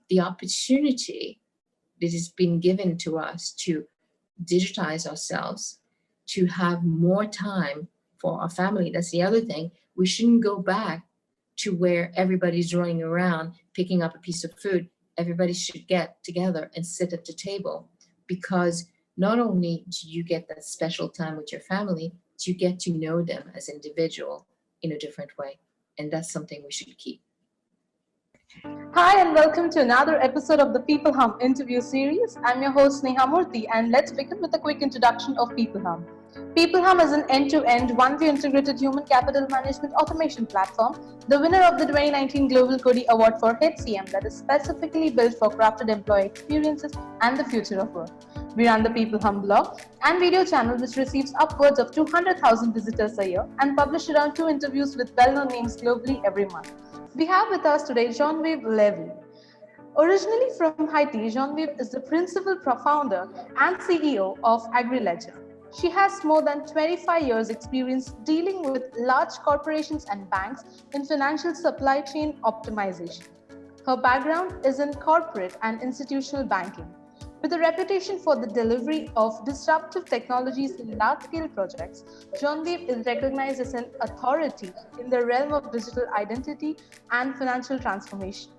the opportunity that has been given to us to digitize ourselves, to have more time for our family. That's the other thing. We shouldn't go back to where everybody's running around picking up a piece of food. Everybody should get together and sit at the table, because not only do you get that special time with your family, you get to know them as individual in a different way. And that's something we should keep. Hi and welcome to another episode of the peopleHum interview series. I'm your host Neha Murthy, and let's begin with a quick introduction of peopleHum. peopleHum is an end-to-end, one-view integrated human capital management automation platform, the winner of the 2019 Global Cody Award for HCM, that is specifically built for crafted employee experiences and the future of work. We run the peopleHum blog and video channel, which receives upwards of 200,000 visitors a year, and publish around 2 interviews with well-known names globally every month. We have with us today Genevieve Leveille. Originally from Haiti, Genevieve is the principal founder and CEO of AgriLedger. She has more than 25 years experience dealing with large corporations and banks in financial supply chain optimization. Her background is in corporate and institutional banking. With a reputation for the delivery of disruptive technologies in large-scale projects, Genevieve is recognized as an authority in the realm of digital identity and financial transformation.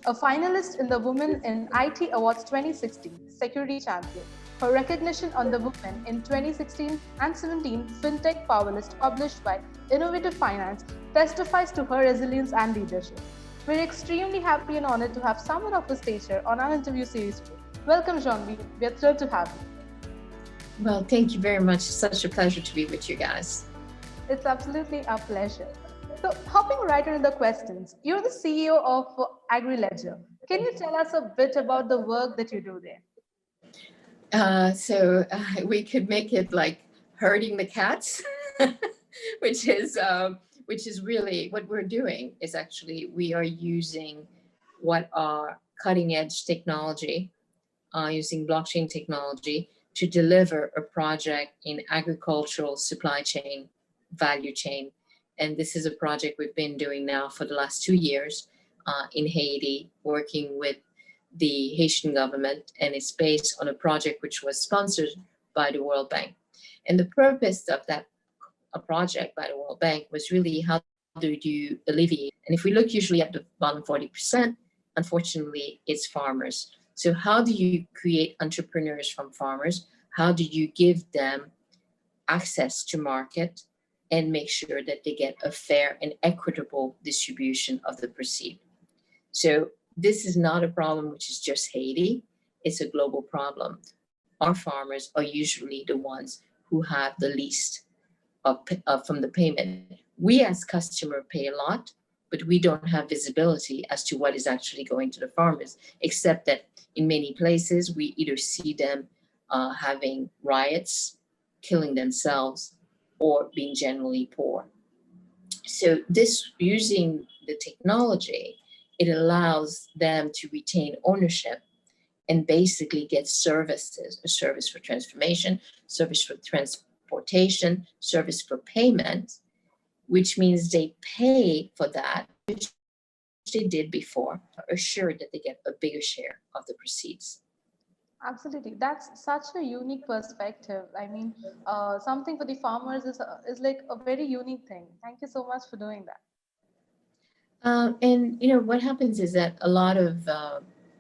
A finalist in the Women in IT Awards 2016 Security Champion. Her recognition on the Women in 2016 and 17 FinTech Power List published by Innovative Finance testifies to her resilience and leadership. We're extremely happy and honored to have someone of her stature on our interview series today. Welcome, Genevieve. We're thrilled to have you. Well, thank you very much. It's such a pleasure to be with you guys. It's absolutely our pleasure. So, hopping right into the questions, you're the CEO of AgriLedger. Can you tell us a bit about the work that you do there? We could make it like herding the cats, which is really what we're doing. Is actually we are using what are cutting edge technology, using blockchain technology to deliver a project in agricultural supply chain, value chain. And this is a project we've been doing now for the last 2 years in Haiti, working with the Haitian government, and it's based on a project which was sponsored by the World Bank. And the purpose of that project by the World Bank was really how do you alleviate, and if we look usually at the bottom 40%, unfortunately, it's farmers. So how do you create entrepreneurs from farmers? How do you give them access to market and make sure that they get a fair and equitable distribution of the proceeds? So this is not a problem which is just Haiti. It's a global problem. Our farmers are usually the ones who have the least from the payment. We as customer pay a lot, but we don't have visibility as to what is actually going to the farmers, except that in many places we either see them having riots, killing themselves, or being generally poor. So this, using the technology, it allows them to retain ownership and basically get services, a service for transformation, service for transportation, service for payment, which means they pay for that, which they did before, assured that they get a bigger share of the proceeds. Absolutely. That's such a unique perspective. I mean, something for the farmers is like a very unique thing. Thank you so much for doing that. And what happens is that a lot of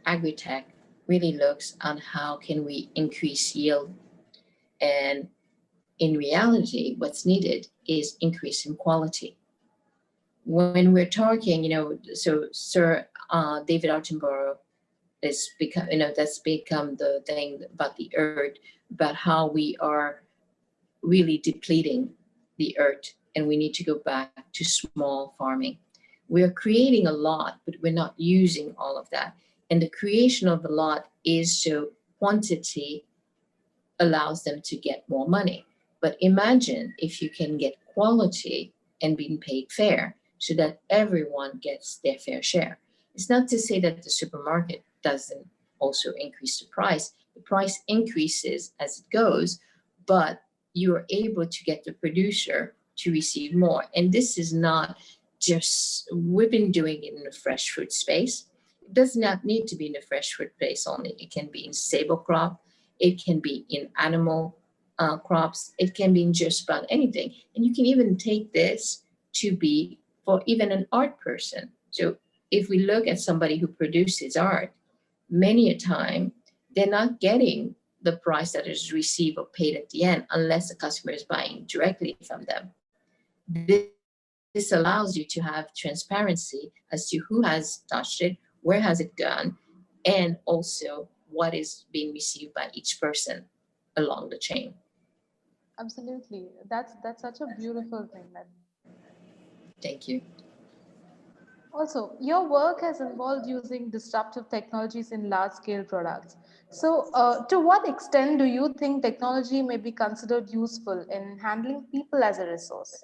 agri-tech really looks on how can we increase yield, and in reality, what's needed is increase in quality. When we're talking, so Sir David Attenborough is become, that's become the thing about the earth, about how we are really depleting the earth, and we need to go back to small farming. We're creating a lot, but we're not using all of that. And the creation of a lot is so quantity allows them to get more money. But imagine if you can get quality and being paid fair so that everyone gets their fair share. It's not to say that the supermarket doesn't also increase the price. The price increases as it goes, but you are able to get the producer to receive more. And this is not just, we've been doing it in the fresh fruit space. It does not need to be in the fresh fruit place only. It can be in stable crop. It can be in animal crops. It can be in just about anything. And you can even take this to be for even an art person. So if we look at somebody who produces art, many a time they're not getting the price that is received or paid at the end unless the customer is buying directly from them. This allows you to have transparency as to who has touched it, where has it gone, and also what is being received by each person along the chain. Absolutely. That's such a beautiful thing. That Thank you. also your work has involved using disruptive technologies in large scale products. So, to what extent do you think technology may be considered useful in handling people as a resource?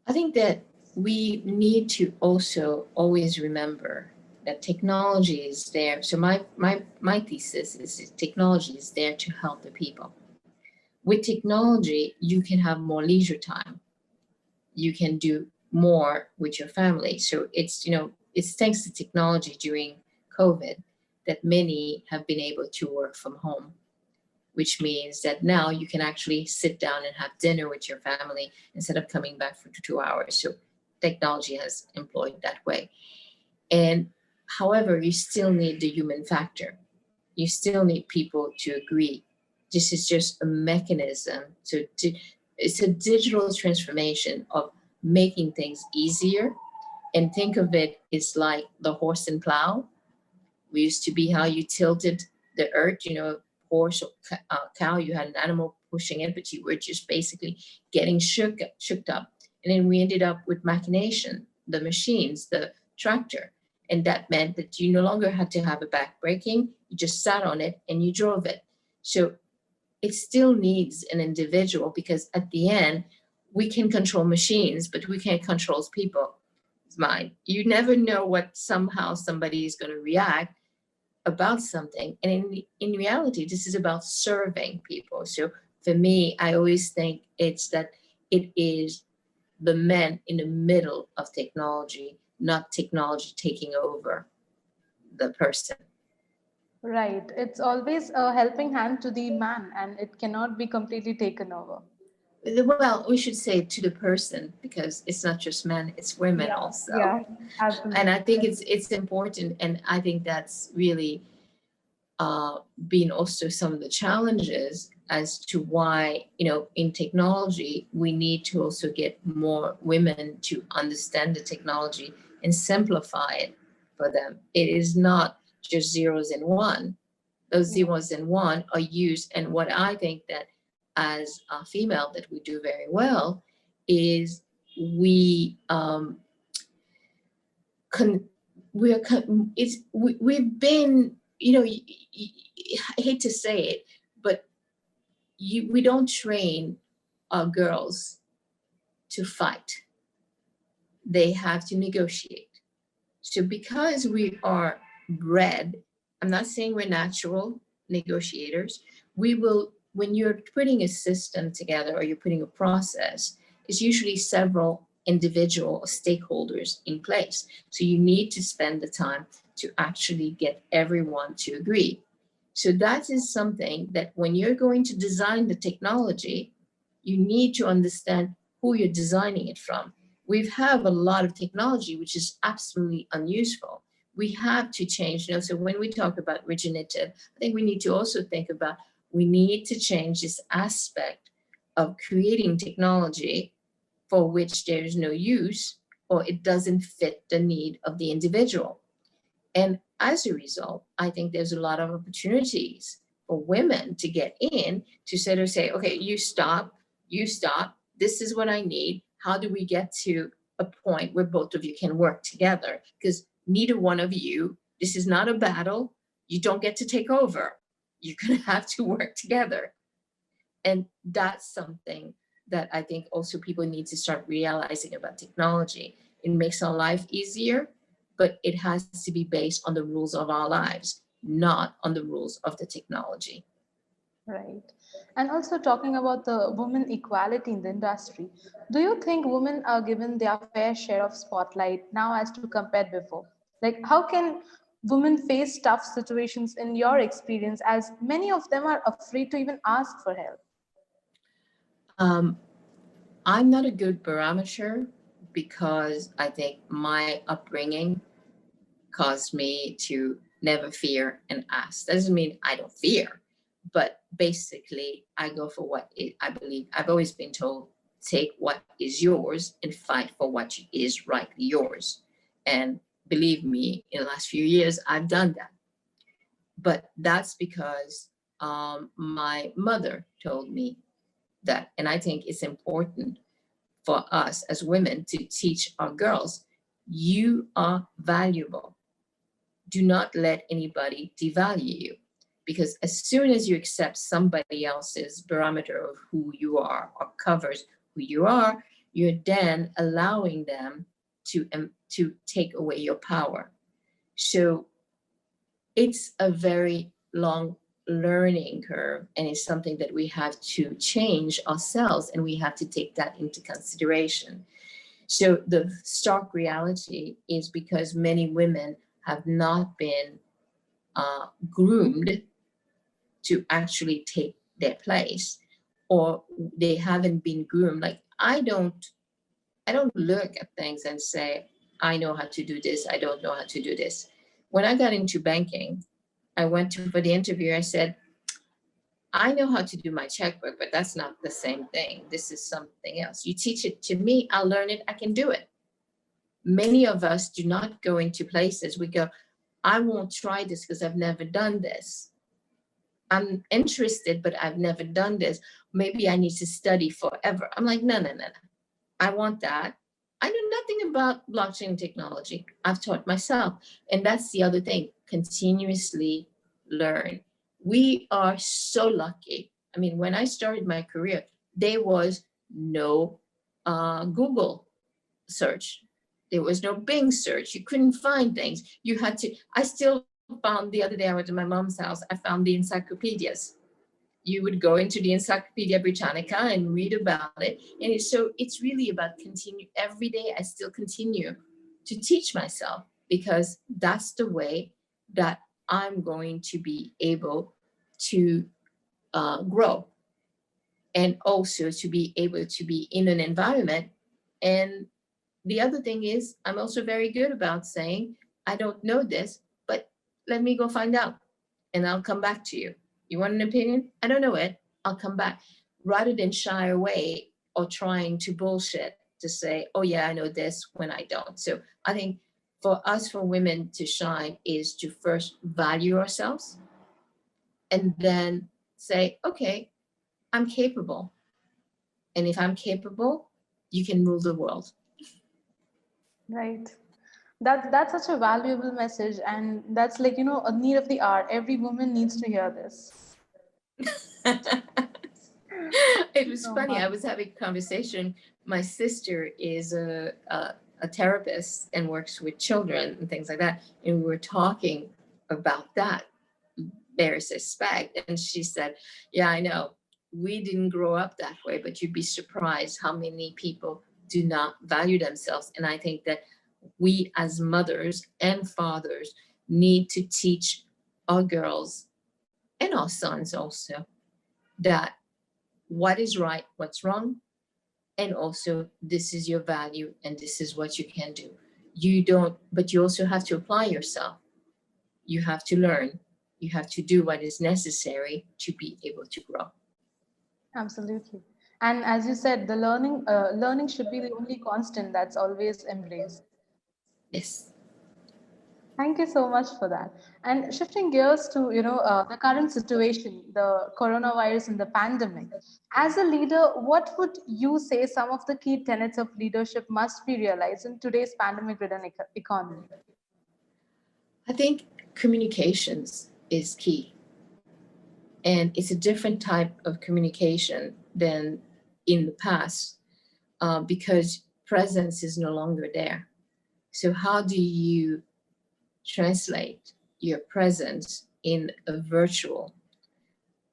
I think that we need to also always remember that technology is there. So my thesis is that technology is there to help the people. With technology, you can have more leisure time. You can do more with your family. So it's thanks to technology during COVID that many have been able to work from home, which means that now you can actually sit down and have dinner with your family instead of coming back for 2 hours. So technology has employed that way. And however, you still need the human factor. You still need people to agree. This is just a mechanism. It's a digital transformation of making things easier. And think of it, it's like the horse and plow. We used to be how you tilted the earth, horse or cow, you had an animal pushing it, but you were just basically getting shook up. And then we ended up with machination, the machines, the tractor. And that meant that you no longer had to have a back braking, you just sat on it and you drove it. So it still needs an individual because at the end, we can control machines, but we can't control people. It's mine. You never know what somehow somebody is going to react about something. And in reality, this is about serving people. So for me, I always think it's that it is the men in the middle of technology, not technology taking over the person. Right. It's always a helping hand to the man, and it cannot be completely taken over. Well, we should say to the person because it's not just men, it's women Yeah, also. yeah, And I absolutely. think it's important, and I think that's really been also some of the challenges as to why in technology we need to also get more women to understand the technology and simplify it for them. It is not just zeros and one. Those Yeah. zeros and one are used, and what I think that as a female that we do very well is we con- we're con- it's we've been I hate to say it, but we don't train our girls to fight. They have to negotiate. So because we are bred, I'm not saying we're natural negotiators. We will, when you're putting a system together or you're putting a process, it's usually several individual stakeholders in place. So you need to spend the time to actually get everyone to agree. So that is something that when you're going to design the technology, you need to understand who you're designing it from. We have a lot of technology which is absolutely unuseful. We have to change, so when we talk about regenerative, I think we need to also think about we need to change this aspect of creating technology for which there is no use or it doesn't fit the need of the individual. And as a result, I think there's a lot of opportunities for women to get in to sort of say, okay, you stop, this is what I need. How do we get to a point where both of you can work together? Because neither one of you, this is not a battle. You don't get to take over. You're going to have to work together. And that's something that I think also people need to start realizing about technology. It makes our life easier, but it has to be based on the rules of our lives, not on the rules of the technology. Right. And also talking about the women equality in the industry, do you think women are given their fair share of spotlight now as to compare before? Like, how can women face tough situations in your experience, as many of them are afraid to even ask for help? I'm not a good barometer because I think my upbringing caused me to never fear and ask. Doesn't mean I don't fear, but basically I go for what I believe. I've always been told, take what is yours and fight for what is rightly yours. And believe me, in the last few years, I've done that. But that's because my mother told me that. And I think it's important for us as women to teach our girls, you are valuable. Do not let anybody devalue you. Because as soon as you accept somebody else's barometer of who you are or covers who you are, you're then allowing them to take away your power. So it's a very long learning curve, and it's something that we have to change ourselves, and we have to take that into consideration. So the stark reality is because many women have not been groomed to actually take their place, or they haven't been groomed. Like I don't look at things and say, I know how to do this, I don't know how to do this. When I got into banking, I went to for the interview, I said, I know how to do my checkbook, but that's not the same thing. This is something else. You teach it to me, I'll learn it, I can do it. Many of us do not go into places, we go, I won't try this because I've never done this. I'm interested, but I've never done this. Maybe I need to study forever. I'm like, no. I want that. I know nothing about blockchain technology. I've taught myself. And that's the other thing, continuously learn. We are so lucky. I mean, when I started my career, there was no Google search. There was no Bing search. You couldn't find things. You had to, I still found, the other day I went to my mom's house, I found the encyclopedias. You would go into the Encyclopedia Britannica and read about it. And it's really about continue. Every day I still continue to teach myself, because that's the way that I'm going to be able to grow, and also to be able to be in an environment. And the other thing is, I'm also very good about saying, I don't know this, but let me go find out and I'll come back to you. You want an opinion? I don't know it. I'll come back. Rather than shy away or trying to bullshit to say, oh yeah, I know this, when I don't. So I think for us, for women to shine, is to first value ourselves and then say, okay, I'm capable. And if I'm capable, you can rule the world. Right. That's such a valuable message, and that's like, a need of the hour. Every woman needs to hear this. It was funny. I was having a conversation. My sister is a therapist and works with children and things like that. And we were talking about that, there's respect. And she said, yeah, I know. We didn't grow up that way, but you'd be surprised how many people do not value themselves. And I think that we as mothers and fathers need to teach our girls and our sons also that what is right, what's wrong, and also this is your value and this is what you can do. But you also have to apply yourself. You have to learn. You have to do what is necessary to be able to grow. Absolutely. And as you said, the learning should be the only constant that's always embraced. Yes. Thank you so much for that. And shifting gears to, the current situation, the coronavirus and the pandemic. As a leader, what would you say some of the key tenets of leadership must be realized in today's pandemic-ridden economy? I think communications is key. And it's a different type of communication than in the past, because presence is no longer there. So how do you translate your presence in a virtual?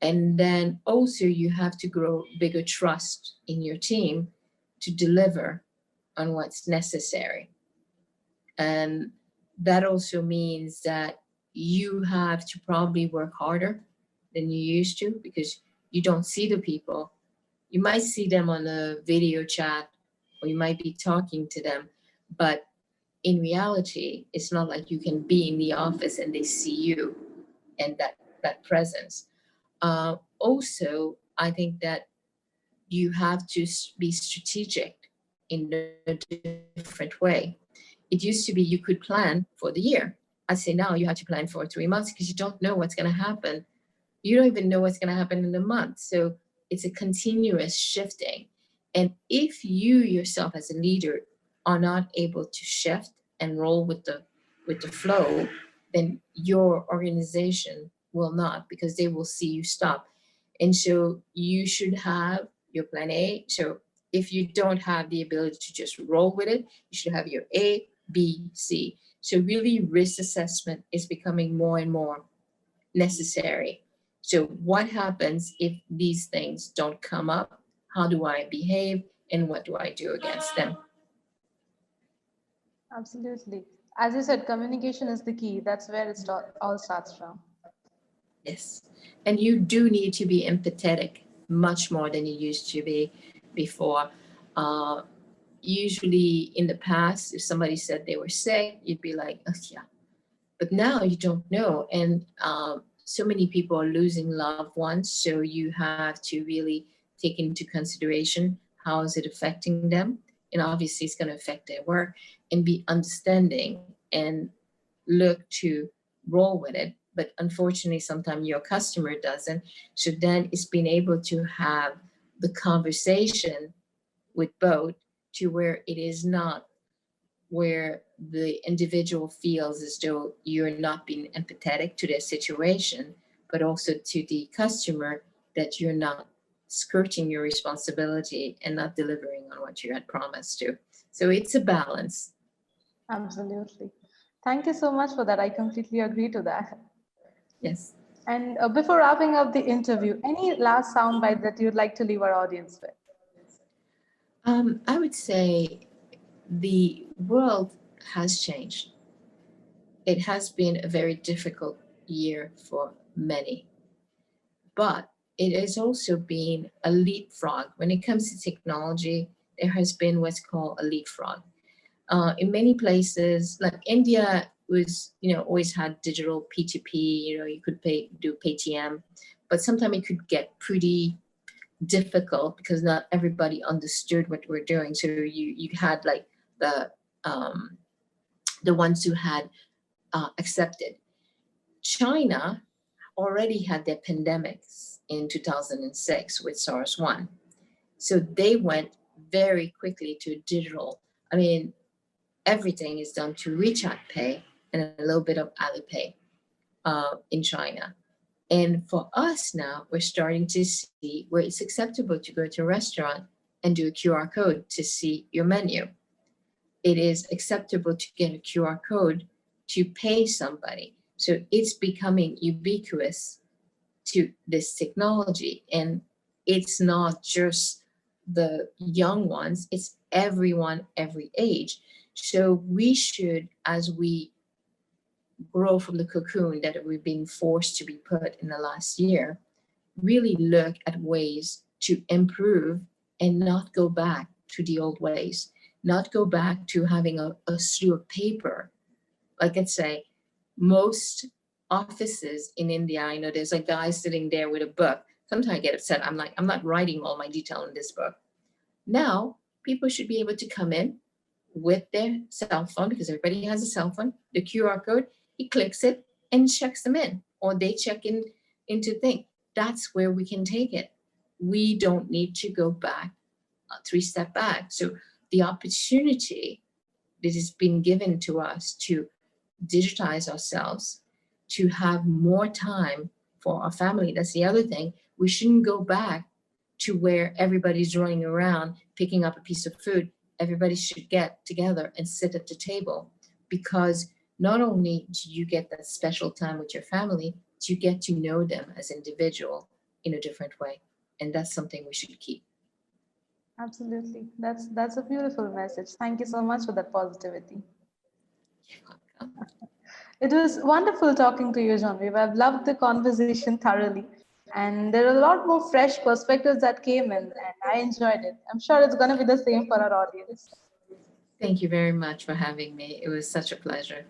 And then also you have to grow bigger trust in your team to deliver on what's necessary. And that also means that you have to probably work harder than you used to because you don't see the people. You might see them on a video chat or you might be talking to them, but in reality, it's not like you can be in the office and they see you and that presence. Also, I think that you have to be strategic in a different way. It used to be you could plan for the year. I say now you have to plan for 3 months because you don't know what's going to happen. You don't even know what's going to happen in a month. So it's a continuous shifting. And if you yourself as a leader are not able to shift and roll with the flow, then your organization will not because they will see you stop. And so you should have your plan A. So if you don't have the ability to just roll with it, you should have your A, B, C. So really risk assessment is becoming more and more necessary. So what happens if these things don't come up? How do I behave and what do I do against them? Absolutely. As you said, communication is the key. That's where all starts from. Yes. And you do need to be empathetic much more than you used to be before. Uh, Usually in the past, if somebody said they were sick, you'd be like, oh, yeah. But now you don't know. And so many people are losing loved ones. So you have to really take into consideration how is it affecting them. And obviously it's going to affect their work and be understanding and look to roll with it. But unfortunately, sometimes your customer doesn't. So then it's being able to have the conversation with both to where it is not where the individual feels as though you're not being empathetic to their situation, but also to the customer that you're not skirting your responsibility and not delivering on what you had promised to. So it's a balance. Absolutely. Thank you so much for that. I completely agree to that. Yes. And before wrapping up the interview, any last soundbite that you'd like to leave our audience with? I would say the world has changed. It has been a very difficult year for many, but it has also been a leapfrog. When it comes to technology, there has been what's called a leapfrog. In many places, like India was, always had digital P2P, you could do Paytm, but sometimes it could get pretty difficult because not everybody understood what we're doing. So you had like the um, the ones who had accepted. China already had their pandemics in 2006 with SARS-1. So they went very quickly to digital. I mean, everything is done to WeChat Pay and a little bit of Alipay in China. And for us now, we're starting to see where it's acceptable to go to a restaurant and do a QR code to see your menu. It is acceptable to get a QR code to pay somebody. So it's becoming ubiquitous to this technology. And it's not just the young ones, it's everyone, every age. So we should, as we grow from the cocoon that we've been forced to be put in the last year, really look at ways to improve and not go back to the old ways, not go back to having a slew of paper. Like I'd say, most offices in India, I know there's a guy sitting there with a book. Sometimes I get upset. I'm like, I'm not writing all my detail in this book. Now, people should be able to come in with their cell phone because everybody has a cell phone, the QR code, he clicks it and checks them in, or they check in into thing. That's where we can take it. We don't need to go back, 3 step back. So the opportunity that has been given to us to digitize ourselves, to have more time for our family. That's the other thing. We shouldn't go back to where everybody's running around picking up a piece of food. Everybody should get together and sit at the table, because not only do you get that special time with your family, you get to know them as individual in a different way. And that's something we should keep. Absolutely. That's a beautiful message. Thank you so much for that positivity. You're welcome. It was wonderful talking to you, Genevieve. I've loved the conversation thoroughly. And there are a lot more fresh perspectives that came in, and I enjoyed it. I'm sure it's going to be the same for our audience. Thank you very much for having me. It was such a pleasure.